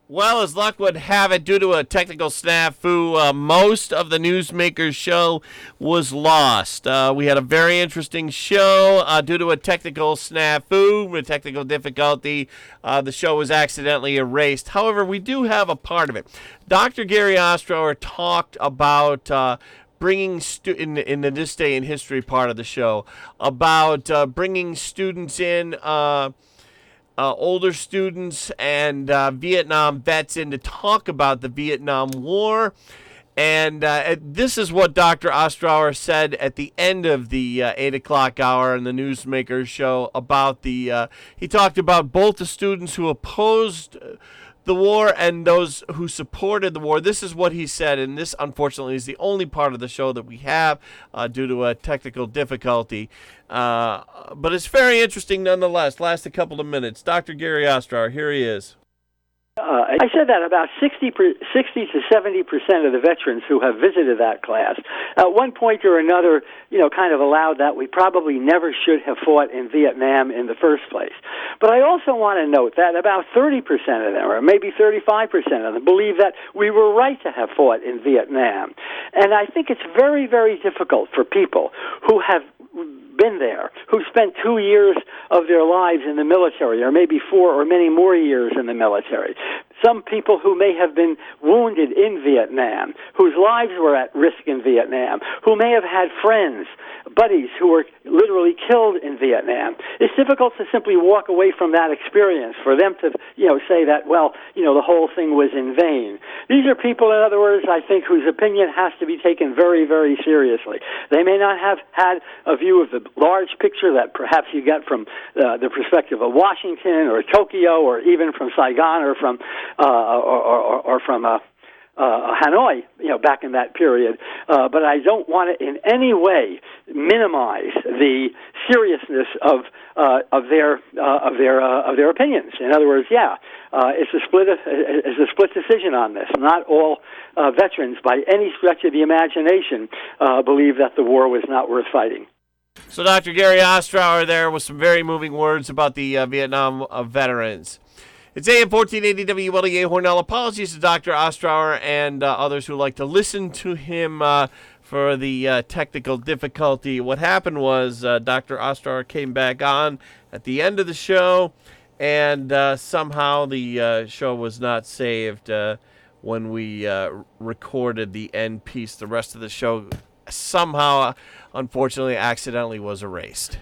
Well, as luck would have it, due to a technical snafu, most of the Newsmaker show was lost. We had a very interesting show due to a technical snafu, a technical difficulty. The show was accidentally erased. However, we do have a part of it. Dr. Gary Ostrower talked about bringing in the This Day in History part of the show about bringing students in. Older students and Vietnam vets in to talk about the Vietnam War. And this is what Dr. Ostrower said at the end of the 8 o'clock hour in the Newsmaker show about he talked about both the students who opposed the war and those who supported the war. This is what he said, and this, unfortunately, is the only part of the show that we have due to a technical difficulty. But it's very interesting nonetheless. Last a couple of minutes. Dr. Gary Ostrower, here he is. I said that about 60 to 70% of the veterans who have visited that class, at one point or another, kind of allowed that we probably never should have fought in Vietnam in the first place. But I also want to note that about 30% of them, or maybe 35% of them, believe that we were right to have fought in Vietnam. And I think it's very, very difficult for people who have been there, who spent 2 years of their lives in the military, or maybe 4 or many more years in the military. Some people who may have been wounded in Vietnam, whose lives were at risk in Vietnam, who may have had friends, buddies who were literally killed in Vietnam. It's difficult to simply walk away from that experience, for them to, say that, the whole thing was in vain. These are people, in other words, I think, whose opinion has to be taken very, very seriously. They may not have had a view of the large picture that perhaps you get from the perspective of Washington or Tokyo or even from Saigon or from Hanoi, back in that period. But I don't want to in any way minimize the seriousness of their opinions. In other words, it's a split decision on this. Not all veterans, by any stretch of the imagination, believe that the war was not worth fighting. So Dr. Gary Ostrower there with some very moving words about the Vietnam veterans. It's AM 1480 WLEA Hornell. Apologies to Dr. Ostrower and others who like to listen to him for the technical difficulty. What happened was Dr. Ostrower came back on at the end of the show, and somehow the show was not saved when we recorded the end piece. The rest of the show somehow, unfortunately, accidentally was erased.